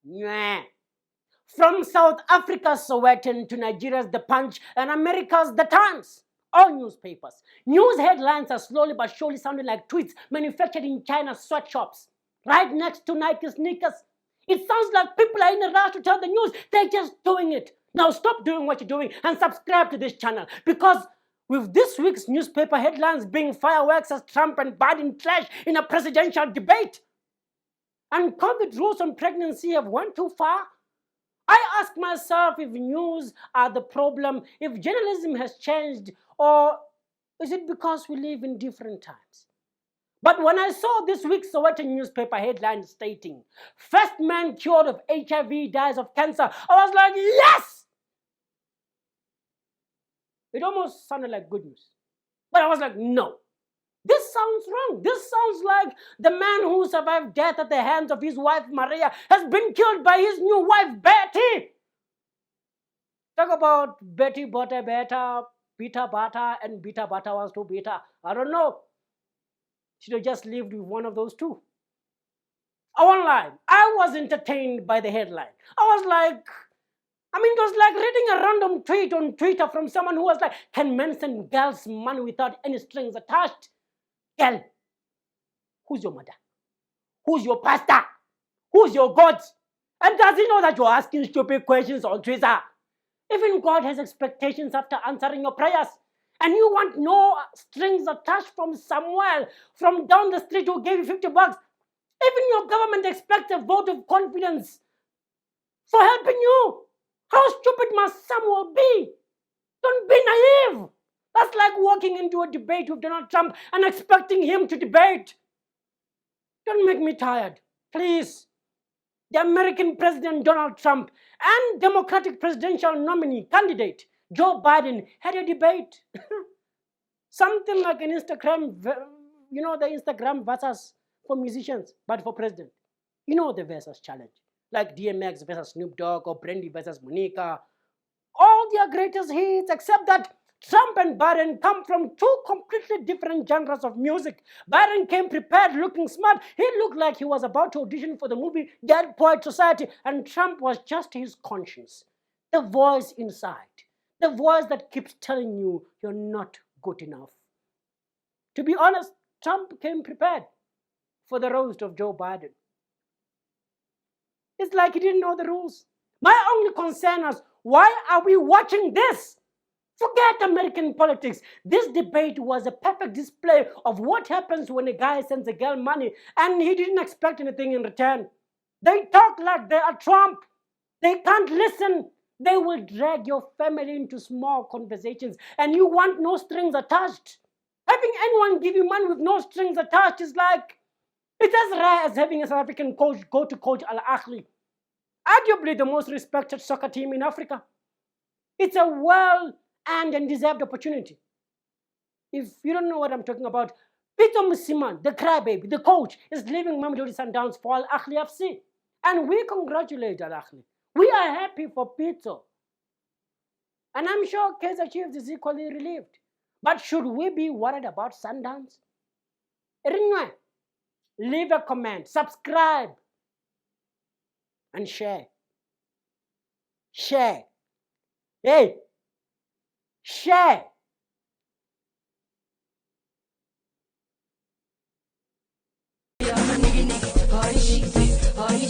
Nyeh. From South Africa's Sowetan to Nigeria's The Punch and America's The Times. All newspapers. News headlines are slowly but surely sounding like tweets manufactured in China's sweatshops, right next to Nike sneakers. It sounds like people are in a rush to tell the news. They're just doing it. Now stop doing what you're doing and subscribe to this channel, because with this week's newspaper headlines being fireworks as Trump and Biden clash in a presidential debate, and COVID rules on pregnancy have went too far, I ask myself if news are the problem, if journalism has changed, or is it because we live in different times? But when I saw this week's Sowetan newspaper headline stating, "First man cured of HIV dies of cancer," I was like, yes! It almost sounded like good news. But I was like, no. This sounds wrong. This sounds like the man who survived death at the hands of his wife Maria has been killed by his new wife Betty. Talk about Betty Butter Beta, Peter Butter, and Peter Butter was too bitter. I don't know. Should have just lived with one of those two. I won't lie. I was entertained by the headline. It was like reading a random tweet on Twitter from someone who was like, "Can men send girls money without any strings attached?" Girl, who's your mother? Who's your pastor? Who's your God? And does he know that you're asking stupid questions on Twitter? Even God has expectations after answering your prayers. And you want no strings attached from somewhere, from down the street who gave you 50 bucks. Even your government expects a vote of confidence for helping you. How stupid must Samuel be? Don't be naive. That's like walking into a debate with Donald Trump and expecting him to debate. Don't make me tired, please. The American President Donald Trump and Democratic presidential nominee candidate Joe Biden had a debate. Something like an Instagram, the Instagram versus for musicians, but for president. You know the versus challenge, like DMX versus Snoop Dogg or Brandy versus Monica. All their greatest hits, except that Trump and Biden come from two completely different genres of music. Biden came prepared, looking smart. He looked like he was about to audition for the movie Dead Poet Society, and Trump was just his conscience, the voice inside, the voice that keeps telling you you're not good enough. To be honest, Trump came prepared for the roast of Joe Biden. It's like he didn't know the rules. My only concern is, why are we watching this? Forget American politics. This debate was a perfect display of what happens when a guy sends a girl money and he didn't expect anything in return. They talk like they are Trump. They can't listen. They will drag your family into small conversations, and you want no strings attached. Having anyone give you money with no strings attached is like, it's as rare as having a South African coach go to coach Al Ahly, arguably the most respected soccer team in Africa. It's a well-earned and deserved opportunity. If you don't know what I'm talking about, Peter Musiman, the crybaby, the coach, is leaving Mamelodi Sundowns for Al Ahly FC. And we congratulate Al Ahly. We are happy for Peter. And I'm sure Kaizer Chiefs is equally relieved. But should we be worried about Sundowns? Rinwe, leave a comment, subscribe, and share. Share. Hey, share. Ay,